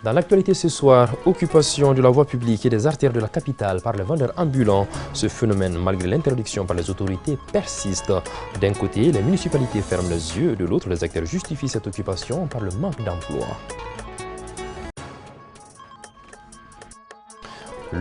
Dans l'actualité ce soir, occupation de la voie publique et des artères de la capitale par les vendeurs ambulants. Ce phénomène, malgré l'interdiction par les autorités, persiste. D'un côté, les municipalités ferment les yeux, de l'autre, les acteurs justifient cette occupation par le manque d'emploi.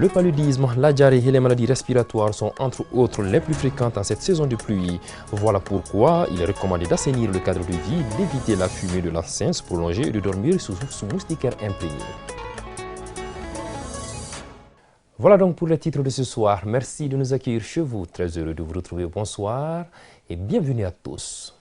Le paludisme, la diarrhée et les maladies respiratoires sont entre autres les plus fréquentes en cette saison de pluie. Voilà pourquoi il est recommandé d'assainir le cadre de vie, d'éviter la fumée de l'encens prolongée et de dormir sous moustiquaire imprégné. Voilà donc pour les titres de ce soir. Merci de nous accueillir chez vous. Très heureux de vous retrouver. Bonsoir et bienvenue à tous.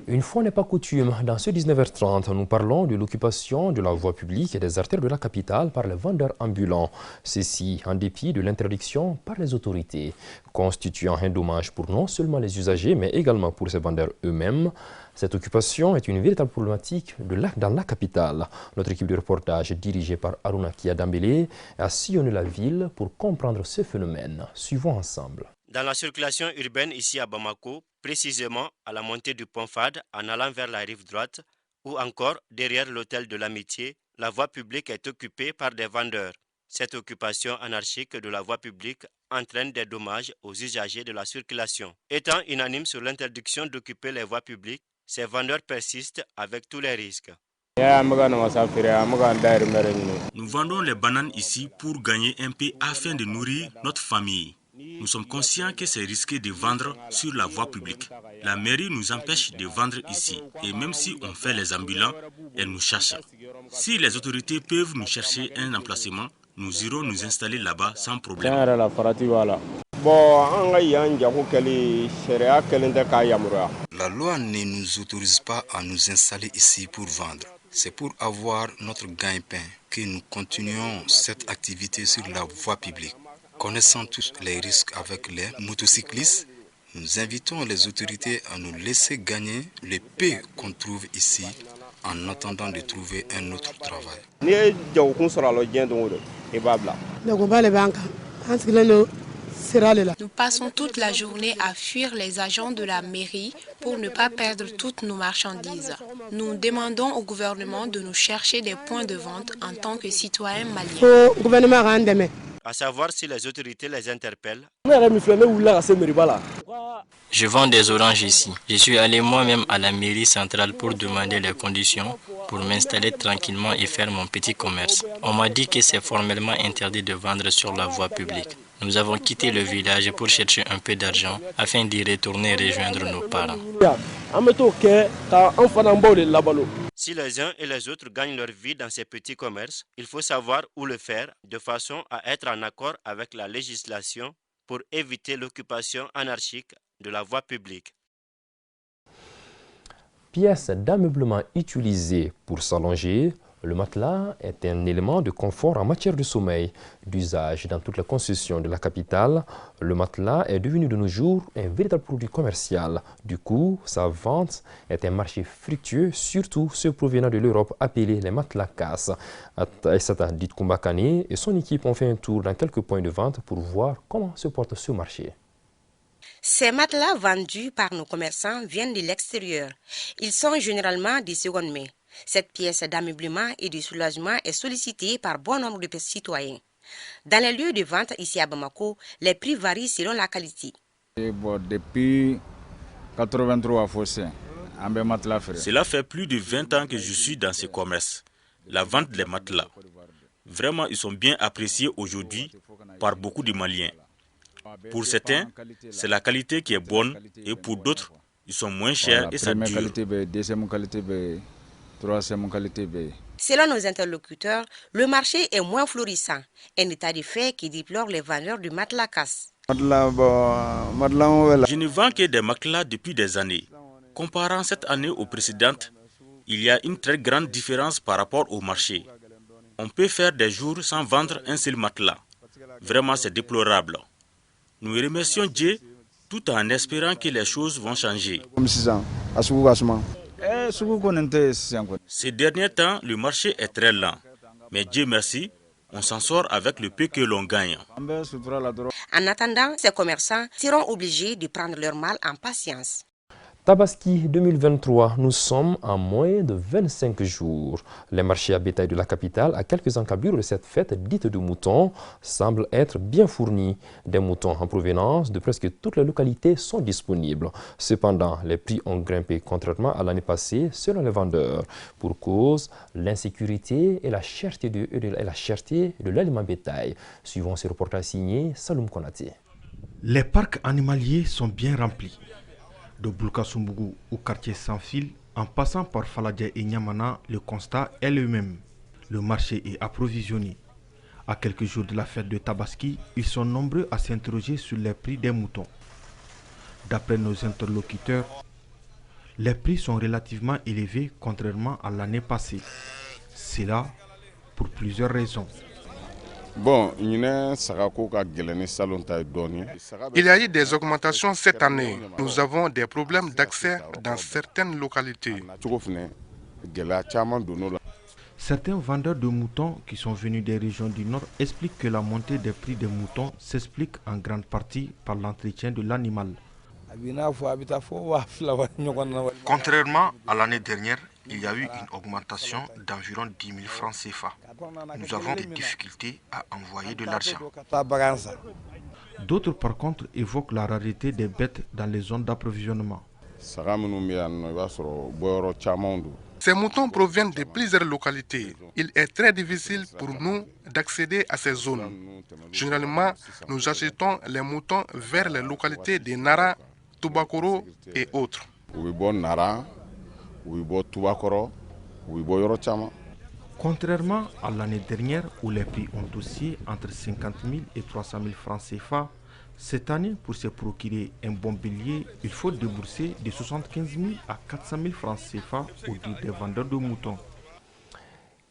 Une fois n'est pas coutume, dans ce 19h30, nous parlons de l'occupation de la voie publique et des artères de la capitale par les vendeurs ambulants. Ceci en dépit de l'interdiction par les autorités, constituant un dommage pour non seulement les usagers, mais également pour ces vendeurs eux-mêmes. Cette occupation est une véritable problématique dans la capitale. Notre équipe de reportage, dirigée par Aruna Kiadambele, a sillonné la ville pour comprendre ce phénomène. Suivons ensemble. Dans la circulation urbaine ici à Bamako, précisément à la montée du pont Fad en allant vers la rive droite ou encore derrière l'hôtel de l'Amitié, la voie publique est occupée par des vendeurs. Cette occupation anarchique de la voie publique entraîne des dommages aux usagers de la circulation. Étant unanimes sur l'interdiction d'occuper les voies publiques, ces vendeurs persistent avec tous les risques. Nous vendons les bananes ici pour gagner un peu afin de nourrir notre famille. Nous sommes conscients que c'est risqué de vendre sur la voie publique. La mairie nous empêche de vendre ici et même si on fait les ambulants, elle nous cherche. Si les autorités peuvent nous chercher un emplacement, nous irons nous installer là-bas sans problème. La loi ne nous autorise pas à nous installer ici pour vendre. C'est pour avoir notre gagne-pain que nous continuons cette activité sur la voie publique. Connaissant tous les risques avec les motocyclistes, nous invitons les autorités à nous laisser gagner le peu qu'on trouve ici en attendant de trouver un autre travail. Nous passons toute la journée à fuir les agents de la mairie pour ne pas perdre toutes nos marchandises. Nous demandons au gouvernement de nous chercher des points de vente en tant que citoyens maliens. À savoir si les autorités les interpellent. Je vends des oranges ici. Je suis allé moi-même à la mairie centrale pour demander les conditions pour m'installer tranquillement et faire mon petit commerce. On m'a dit que c'est formellement interdit de vendre sur la voie publique. Nous avons quitté le village pour chercher un peu d'argent afin d'y retourner rejoindre nos parents. Si les uns et les autres gagnent leur vie dans ces petits commerces, il faut savoir où le faire de façon à être en accord avec la législation pour éviter l'occupation anarchique de la voie publique. Pièce d'ameublement utilisée pour s'allonger, le matelas est un élément de confort en matière de sommeil. D'usage dans toutes les concessions de la capitale, le matelas est devenu de nos jours un véritable produit commercial. Du coup, sa vente est un marché fructueux, surtout ceux provenant de l'Europe appelés les matelas casse. Aïssata Ditkumbakane et son équipe ont fait un tour dans quelques points de vente pour voir comment se porte ce marché. Ces matelas vendus par nos commerçants viennent de l'extérieur. Ils sont généralement de seconde main. Cette pièce d'ameublement et de soulagement est sollicitée par bon nombre de citoyens. Dans les lieux de vente ici à Bamako, les prix varient selon la qualité. Depuis 83 Cela fait plus de 20 ans que je suis dans ce commerce. La vente des matelas. Vraiment, ils sont bien appréciés aujourd'hui par beaucoup de Maliens. Pour certains, c'est la qualité qui est bonne et pour d'autres, ils sont moins chers et ça dure. Selon nos interlocuteurs, le marché est moins florissant, un état de fait qui déplore les vendeurs du matelas casse. Je ne vends que des matelas depuis des années. Comparant cette année aux précédentes, il y a une très grande différence par rapport au marché. On peut faire des jours sans vendre un seul matelas. Vraiment, c'est déplorable. Nous remercions Dieu tout en espérant que les choses vont changer. Ces derniers temps, le marché est très lent. Mais Dieu merci, on s'en sort avec le peu que l'on gagne. En attendant, ces commerçants seront obligés de prendre leur mal en patience. Tabaski 2023, nous sommes en moins de 25 jours. Les marchés à bétail de la capitale, à quelques encablures de cette fête dite de moutons, semblent être bien fournis. Des moutons en provenance de presque toutes les localités sont disponibles. Cependant, les prix ont grimpé contrairement à l'année passée selon les vendeurs. Pour cause, l'insécurité et la cherté de l'aliment bétail. Suivant ce reportage signé Saloum Konaté. Les parcs animaliers sont bien remplis. De Boulkasumbougou au quartier sans fil, en passant par Faladja et Niamana, le constat est le même. Le marché est approvisionné. À quelques jours de la fête de Tabaski, ils sont nombreux à s'interroger sur les prix des moutons. D'après nos interlocuteurs, les prix sont relativement élevés contrairement à l'année passée. C'est là pour plusieurs raisons. Bon, il y a eu des augmentations cette année. Nous avons des problèmes d'accès dans certaines localités. Certains vendeurs de moutons qui sont venus des régions du Nord expliquent que la montée des prix des moutons s'explique en grande partie par l'entretien de l'animal. Contrairement à l'année dernière, il y a eu une augmentation d'environ 10 000 francs CFA. Nous avons des difficultés à envoyer de l'argent. D'autres par contre évoquent la rareté des bêtes dans les zones d'approvisionnement. Ces moutons proviennent de plusieurs localités. Il est très difficile pour nous d'accéder à ces zones. Généralement, nous achetons les moutons vers les localités de Nara, Tubakoro et autres. Contrairement à l'année dernière où les prix ont oscillé entre 50 000 et 300 000 francs CFA, cette année, pour se procurer un bon bélier, il faut débourser de 75 000 à 400 000 francs CFA au dit des vendeurs de moutons.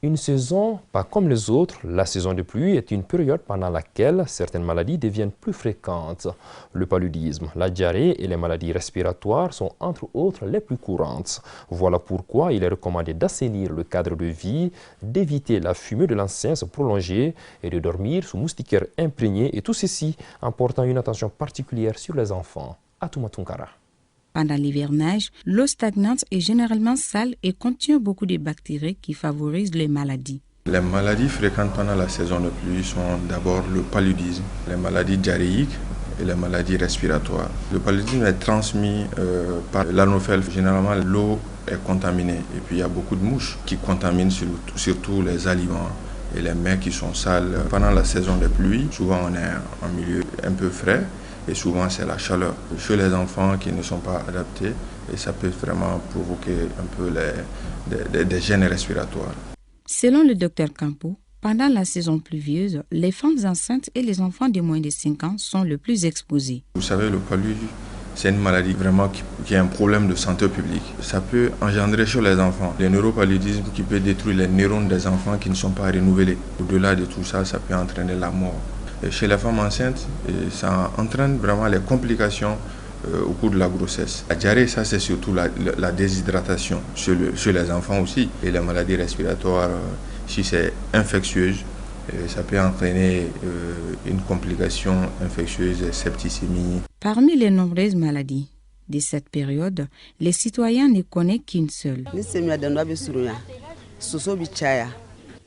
Une saison pas comme les autres, la saison de pluie est une période pendant laquelle certaines maladies deviennent plus fréquentes. Le paludisme, la diarrhée et les maladies respiratoires sont entre autres les plus courantes. Voilà pourquoi il est recommandé d'assainir le cadre de vie, d'éviter la fumée de l'encens prolongée et de dormir sous moustiquaires imprégnés, et tout ceci en portant une attention particulière sur les enfants. Atouma Tunkara. Pendant l'hivernage, l'eau stagnante est généralement sale et contient beaucoup de bactéries qui favorisent les maladies. Les maladies fréquentes pendant la saison de pluie sont d'abord le paludisme, les maladies diarrhéiques et les maladies respiratoires. Le paludisme est transmis par l'anophèle. Généralement, l'eau est contaminée et puis il y a beaucoup de mouches qui contaminent surtout les aliments et les mers qui sont sales. Pendant la saison des pluies, souvent on est en milieu un peu frais. Et souvent c'est la chaleur chez les enfants qui ne sont pas adaptés et ça peut vraiment provoquer un peu des gènes respiratoires. Selon le docteur Campo, pendant la saison pluvieuse, les femmes enceintes et les enfants de moins de 5 ans sont le plus exposés. Vous savez, le paludisme, c'est une maladie vraiment qui est un problème de santé publique. Ça peut engendrer chez les enfants le neuropaludisme qui peut détruire les neurones des enfants qui ne sont pas renouvelés. Au-delà de tout ça, ça peut entraîner la mort. Et chez les femmes enceintes, ça entraîne vraiment les complications au cours de la grossesse. La diarrhée, ça c'est surtout la déshydratation chez les enfants aussi. Et les maladies respiratoires, si c'est infectieuse, ça peut entraîner une complication infectieuse, septicémie. Parmi les nombreuses maladies de cette période, les citoyens ne connaissent qu'une seule.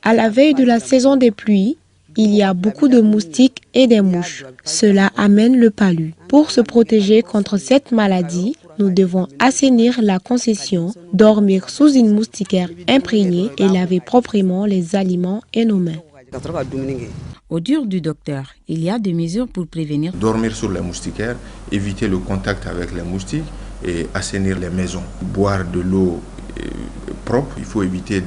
À la veille de la saison des pluies, il y a beaucoup de moustiques et des mouches. Cela amène le palu. Pour se protéger contre cette maladie, nous devons assainir la concession, dormir sous une moustiquaire imprégnée et laver proprement les aliments et nos mains. Au dur du docteur, il y a des mesures pour prévenir. Dormir sur les moustiquaires, éviter le contact avec les moustiques et assainir les maisons. Boire de l'eau propre, il faut éviter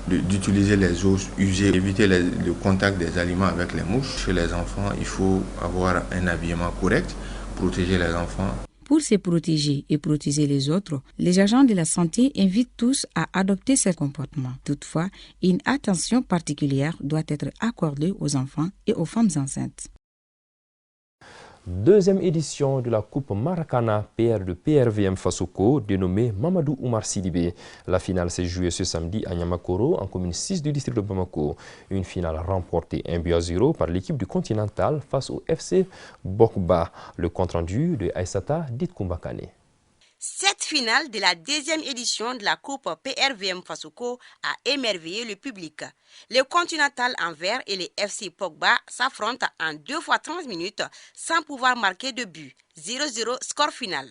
d'utiliser les eaux usées, éviter le contact des aliments avec les mouches. Chez les enfants, il faut avoir un habillement correct, protéger les enfants. Pour se protéger et protéger les autres, les agents de la santé invitent tous à adopter ce comportement. Toutefois, une attention particulière doit être accordée aux enfants et aux femmes enceintes. Deuxième édition de la Coupe Maracana PR de PRVM Fasoko, dénommée Mamadou Oumar Sidibé. La finale s'est jouée ce samedi à Niamakoro, en commune 6 du district de Bamako. Une finale remportée 1-0 par l'équipe du Continental face au FC Bokba. Le compte-rendu de Aïssata Ditkumbakane. Cette finale de la deuxième édition de la Coupe PRVM Fasoko a émerveillé le public. Les Continental Anvers et les FC Pogba s'affrontent en 2 fois 30 minutes sans pouvoir marquer de but. 0-0 score final.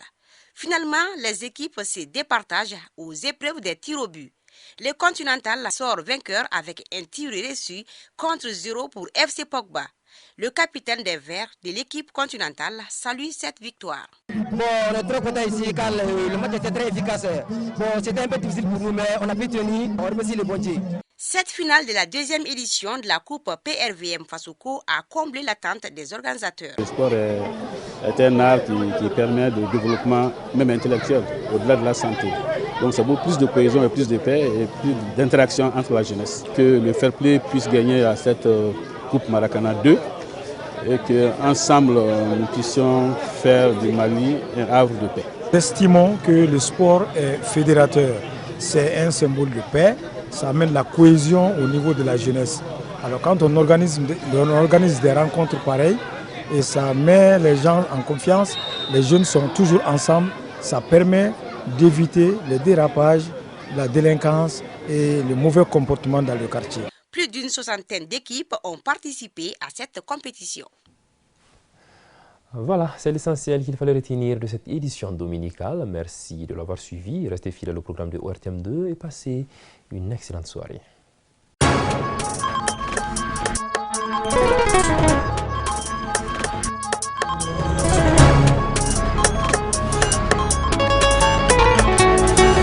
Finalement, les équipes se départagent aux épreuves des tirs au but. Le Continental sort vainqueur avec un tir reçu contre 0 pour FC Pogba. Le capitaine des Verts de l'équipe continentale salue cette victoire. Bon, on est très content ici car le match était très efficace. Bon, c'était un peu difficile pour nous, mais on a pu tenir. On remercie le bon Dieu. Cette finale de la deuxième édition de la Coupe PRVM Fasoko a comblé l'attente des organisateurs. Le sport est un art qui permet le développement même intellectuel au-delà de la santé. Donc c'est beaucoup plus de cohésion et plus de paix et plus d'interaction entre la jeunesse. Que le fair play puisse gagner à cette Coupe Maracana 2 et qu'ensemble nous puissions faire du Mali un havre de paix. Nous estimons que le sport est fédérateur. C'est un symbole de paix. Ça amène la cohésion au niveau de la jeunesse. Alors quand on organise des rencontres pareilles et ça met les gens en confiance, les jeunes sont toujours ensemble, ça permet d'éviter les dérapages, la délinquance et le mauvais comportement dans le quartier. Plus d'une 60aine d'équipes ont participé à cette compétition. Voilà, c'est l'essentiel qu'il fallait retenir de cette édition dominicale. Merci de l'avoir suivi. Restez fidèles au programme de ORTM2 et passez une excellente soirée.